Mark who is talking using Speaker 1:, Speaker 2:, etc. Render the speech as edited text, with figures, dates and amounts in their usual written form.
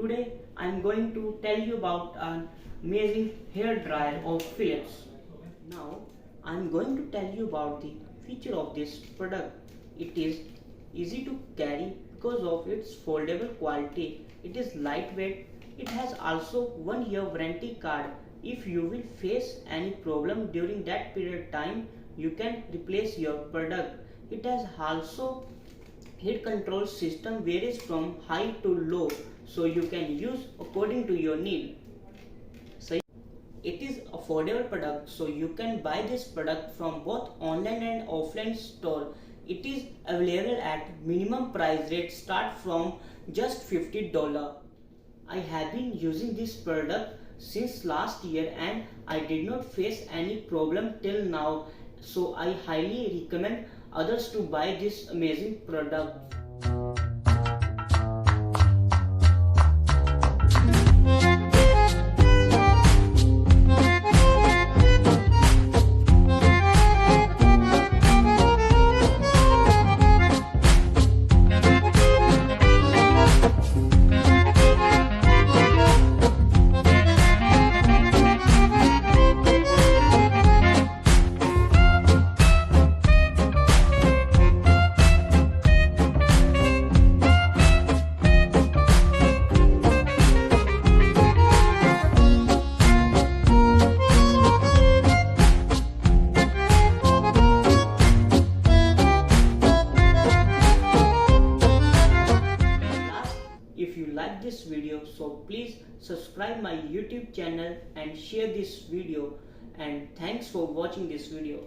Speaker 1: Today I am going to tell you about an amazing hair dryer of Philips. Now I am going to tell you about the feature of this product. It is easy to carry because of its foldable quality. It is lightweight. It has also 1 year warranty card. If you will face any problem during that period of time, you can replace your product. It has also heat control system varies from high to low, so you can use according to your need. So it is affordable product, so you can buy this product from both online and offline store. It is available at minimum price rate start from just $50. I have been using this product since last year and I did not face any problem till now, so I highly recommend others to buy this amazing product. If you like this video, so please subscribe my YouTube channel and share this video, and thanks for watching this video.